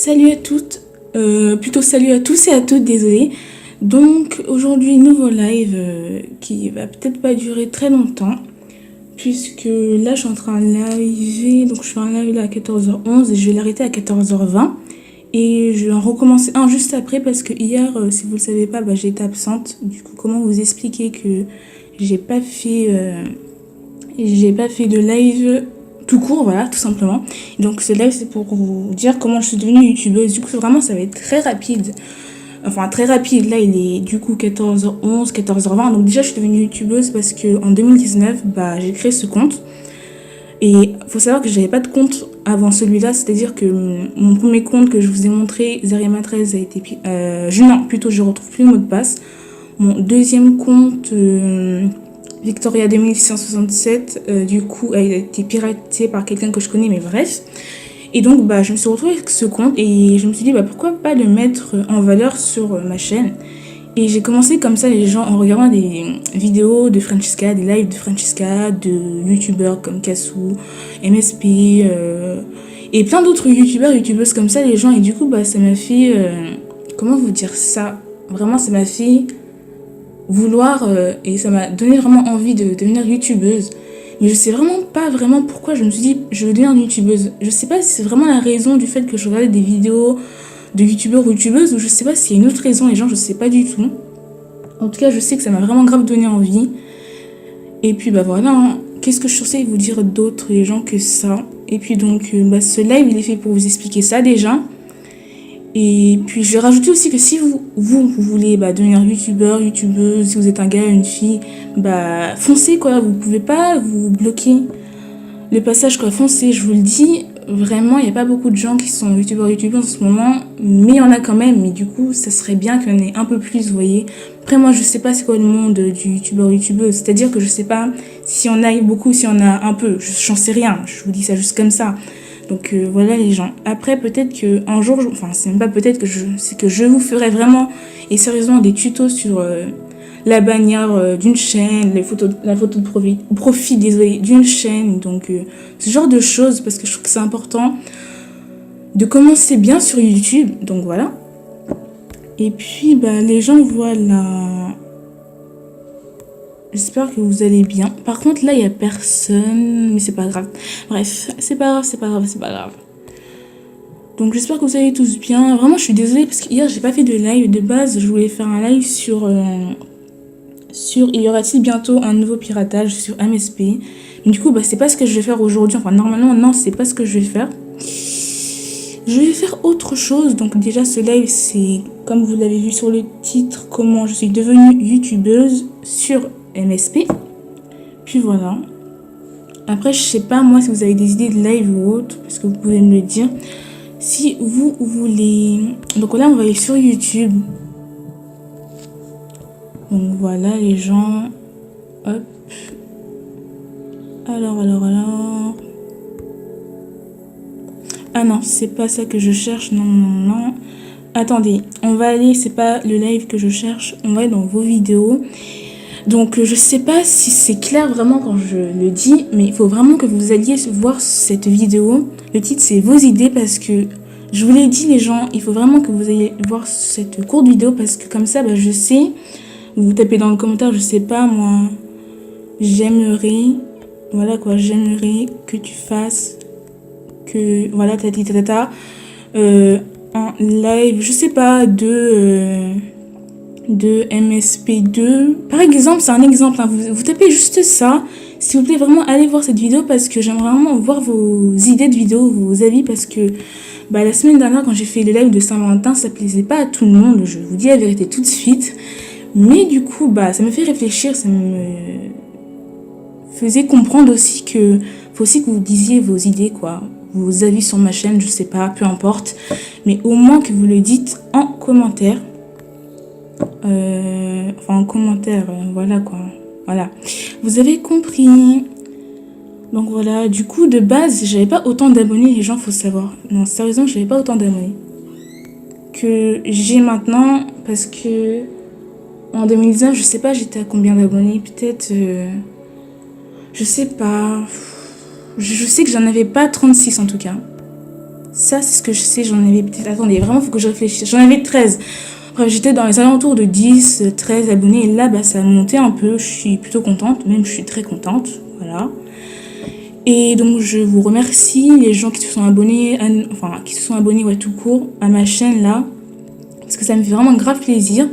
Salut à toutes, plutôt salut à tous et à toutes, désolé. Donc aujourd'hui, nouveau live qui va peut-être pas durer très longtemps, puisque là je suis en train de live, donc je fais un live là à 14h11 et je vais l'arrêter à 14h20. Et je vais en recommencer un juste après parce que hier, si vous le savez pas, j'ai été absente. Du coup, comment vous expliquer que j'ai pas fait, j'ai pas fait de live tout court, voilà, tout simplement. Donc ce live, c'est pour vous dire comment je suis devenue youtubeuse. Du coup, vraiment, ça va être très rapide. Enfin, très rapide. Là, il est du coup 14h11, 14h20. Donc déjà, je suis devenue youtubeuse parce que en 2019, j'ai créé ce compte. Et faut savoir que j'avais pas de compte avant celui-là, c'est-à-dire que mon premier compte que je vous ai montré, Zariama13, a été... non, plutôt, je retrouve plus le mot de passe. Mon deuxième compte... Victoria 2667, du coup, elle a été piratée par quelqu'un que je connais, mais bref. Et donc, je me suis retrouvée avec ce compte et je me suis dit, pourquoi pas le mettre en valeur sur ma chaîne. Et j'ai commencé comme ça, les gens, en regardant des vidéos de Francesca, des lives de Francesca, de youtubeurs comme Kassou, MSP, et plein d'autres youtubeurs, youtubeuses comme ça, les gens. Et du coup, ça m'a fait... comment vous dire ça? Vraiment, ça m'a fait vouloir et ça m'a donné vraiment envie de devenir youtubeuse, mais je sais vraiment pas vraiment pourquoi je me suis dit je veux devenir youtubeuse. Je sais pas si c'est vraiment la raison du fait que je regardais des vidéos de youtubeurs ou youtubeuses, ou je sais pas s'il y a une autre raison, les gens, je sais pas du tout. En tout cas, je sais que ça m'a vraiment grave donné envie. Et puis voilà, hein. Qu'est-ce que je suis censée vous dire d'autre, les gens, que ça. Et puis donc ce live il est fait pour vous expliquer ça déjà. Et puis je vais rajouter aussi que si vous voulez devenir youtubeur, youtubeuse, si vous êtes un gars, une fille, foncez quoi, vous pouvez pas vous bloquer le passage quoi, foncez, je vous le dis, vraiment il n'y a pas beaucoup de gens qui sont youtubeurs, youtubeuses en ce moment, mais il y en a quand même, mais du coup ça serait bien qu'il y en ait un peu plus, vous voyez. Après moi je sais pas c'est quoi le monde du youtubeur, youtubeuse, c'est-à-dire que je sais pas si on a beaucoup, si on a un peu, j'en sais rien, je vous dis ça juste comme ça. Donc voilà les gens. Après peut-être qu'un jour, enfin c'est même pas peut-être que c'est que je vous ferai vraiment et sérieusement des tutos sur la bannière d'une chaîne, la photo de profil désolé, d'une chaîne. Donc ce genre de choses parce que je trouve que c'est important de commencer bien sur YouTube. Donc voilà. Et puis les gens voilà. J'espère que vous allez bien. Par contre, là, il n'y a personne, mais c'est pas grave. Bref, c'est pas grave. Donc, j'espère que vous allez tous bien. Vraiment, je suis désolée parce qu'hier, j'ai pas fait de live. De base, je voulais faire un live sur il y aura-t-il bientôt un nouveau piratage sur MSP. Mais du coup, c'est pas ce que je vais faire aujourd'hui. Enfin, normalement, non, c'est pas ce que je vais faire. Je vais faire autre chose. Donc, déjà, ce live, c'est, comme vous l'avez vu sur le titre, comment je suis devenue youtubeuse sur MSP. Puis voilà. Après, je sais pas moi si vous avez des idées de live ou autre, parce que vous pouvez me le dire. Si vous voulez... Donc là, on va aller sur YouTube. Donc voilà les gens. Hop. Alors. Ah non, c'est pas ça que je cherche. Non. Attendez, on va aller, c'est pas le live que je cherche. On va aller dans vos vidéos. Donc je sais pas si c'est clair vraiment quand je le dis, mais il faut vraiment que vous alliez voir cette vidéo. Le titre c'est vos idées parce que je vous l'ai dit les gens, il faut vraiment que vous ayez voir cette courte vidéo parce que comme ça je sais, vous tapez dans le commentaire, je sais pas moi, j'aimerais, voilà quoi, j'aimerais que tu fasses, que voilà un live, je sais pas, de MSP2 par exemple, c'est un exemple, hein. Vous tapez juste ça, s'il vous plaît, vraiment allez voir cette vidéo parce que j'aimerais vraiment voir vos idées de vidéo, vos avis, parce que la semaine dernière quand j'ai fait le live de Saint-Valentin, ça plaisait pas à tout le monde, je vous dis la vérité tout de suite, mais du coup ça me fait réfléchir, ça me faisait comprendre aussi que faut aussi que vous disiez vos idées quoi, vos avis sur ma chaîne, je sais pas, peu importe, mais au moins que vous le dites en commentaire. En commentaire, voilà quoi, voilà, vous avez compris. Donc voilà, du coup de base j'avais pas autant d'abonnés, les gens, faut savoir, non sérieusement j'avais pas autant d'abonnés que j'ai maintenant, parce que en 2019 je sais pas j'étais à combien d'abonnés, peut-être je sais pas, je sais que j'en avais pas 36 en tout cas, Ça, c'est ce que je sais. J'en avais peut-être... Attendez, vraiment, faut que je réfléchisse. J'en avais 13. Bref, j'étais dans les alentours de 10, 13 abonnés. Et là, bah, ça a monté un peu. Je suis plutôt contente. Même, je suis très contente. Voilà. Et donc, je vous remercie, les gens qui se sont abonnés, qui se sont abonnés, ouais, tout court, à ma chaîne, là. Parce que ça me fait vraiment grave plaisir.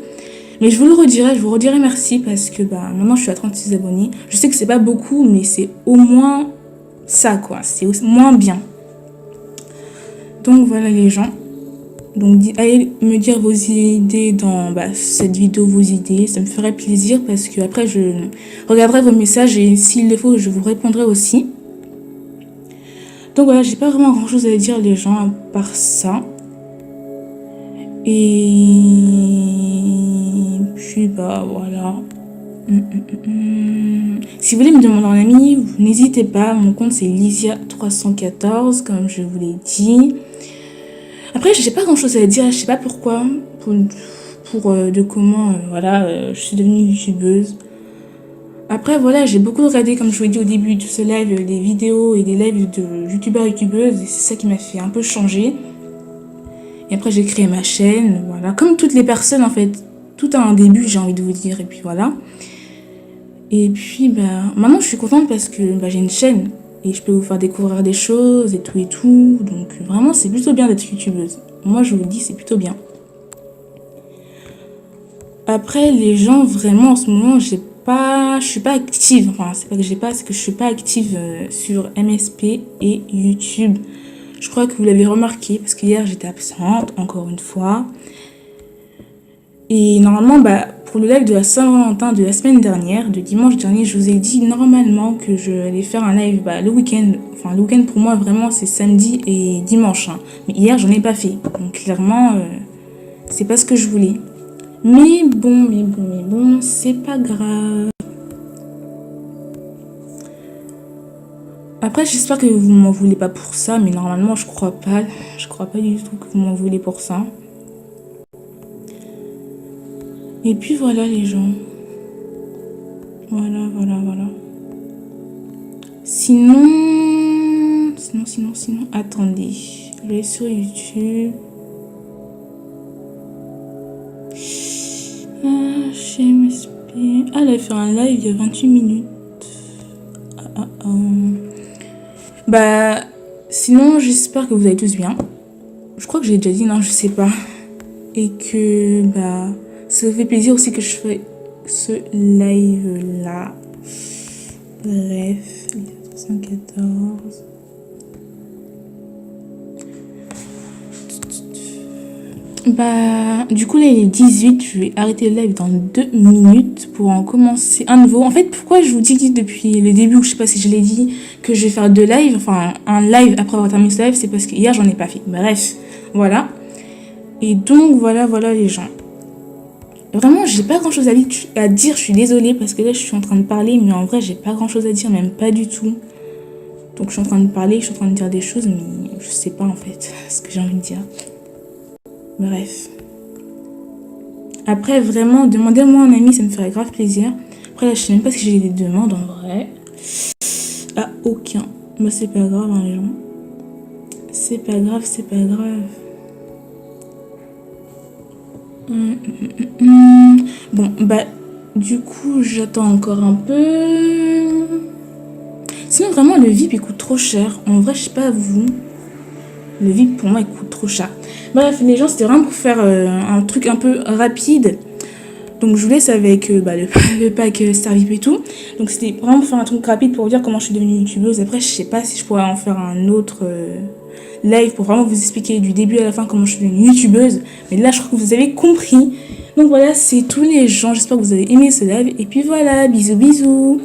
Mais je vous redirai merci parce que, bah, maintenant, je suis à 36 abonnés. Je sais que c'est pas beaucoup, mais c'est au moins ça, quoi. C'est au moins bien. Donc voilà les gens, donc allez me dire vos idées dans cette vidéo, vos idées, ça me ferait plaisir parce que après je regarderai vos messages et s'il le faut je vous répondrai aussi. Donc voilà, j'ai pas vraiment grand chose à dire les gens à part ça. Et puis bah voilà. Si vous voulez me demander un ami, n'hésitez pas, mon compte c'est Lysia314 comme je vous l'ai dit. Après, j'ai pas grand chose à dire, je sais pas pourquoi, de comment, je suis devenue youtubeuse. Après, voilà, j'ai beaucoup regardé, comme je vous l'ai dit au début de ce live, des vidéos et des lives de youtubeurs, youtubeuses, et c'est ça qui m'a fait un peu changer. Et après, j'ai créé ma chaîne, voilà, comme toutes les personnes en fait, tout a un début, j'ai envie de vous dire, et puis voilà. Et puis, maintenant, je suis contente parce que j'ai une chaîne. Et je peux vous faire découvrir des choses et tout. Donc vraiment, c'est plutôt bien d'être youtubeuse. Moi, je vous le dis, c'est plutôt bien. Après, les gens, vraiment, en ce moment, je suis pas active. Enfin, c'est pas que c'est que je suis pas active sur MSP et YouTube. Je crois que vous l'avez remarqué parce qu'hier, j'étais absente, encore une fois. Et normalement, pour le live de la Saint-Valentin de la semaine dernière, de dimanche dernier, je vous ai dit normalement que je allais faire un live le week-end. Enfin, le week-end pour moi, vraiment, c'est samedi et dimanche. Hein. Mais hier, j'en ai pas fait. Donc, clairement, c'est pas ce que je voulais. Mais bon, c'est pas grave. Après, j'espère que vous m'en voulez pas pour ça, mais normalement, je crois pas. Je crois pas du tout que vous m'en voulez pour ça. Et puis voilà les gens. Voilà. Sinon, attendez. Je vais sur YouTube. Chez MSP. Elle a fait un live il y a 28 minutes. Sinon, j'espère que vous allez tous bien. Je crois que j'ai déjà dit, non, je sais pas. Et que, ça fait plaisir aussi que je fais ce live là. Bref, 314. Du coup là il est 18, je vais arrêter le live dans 2 minutes pour en commencer un nouveau. En fait, pourquoi je vous dis depuis le début, je sais pas si je l'ai dit, que je vais faire 2 lives, enfin un live après avoir terminé ce live, c'est parce que hier j'en ai pas fait. Bref, voilà. Et donc voilà les gens. Vraiment, j'ai pas grand chose à dire, je suis désolée parce que là je suis en train de parler, mais en vrai j'ai pas grand chose à dire, même pas du tout. Donc je suis en train de parler, je suis en train de dire des choses, mais je sais pas en fait ce que j'ai envie de dire. Bref. Après, vraiment, demandez-moi un ami, ça me ferait grave plaisir. Après, là, je sais même pas si j'ai des demandes en vrai. Ah, aucun. C'est pas grave, hein, les gens. C'est pas grave. Bon, du coup, j'attends encore un peu. Sinon, vraiment, le VIP, il coûte trop cher. En vrai, je sais pas vous. Le VIP, pour moi, il coûte trop cher. Bref, les gens, c'était vraiment pour faire un truc un peu rapide. Donc, je vous laisse avec le pack Star VIP et tout. Donc, c'était vraiment pour faire un truc rapide pour vous dire comment je suis devenue youtubeuse. Après, je sais pas si je pourrais en faire un autre live pour vraiment vous expliquer du début à la fin comment je suis devenue youtubeuse. Mais là, je crois que vous avez compris. Donc, voilà, c'est tous les gens. J'espère que vous avez aimé ce live. Et puis, voilà, bisous.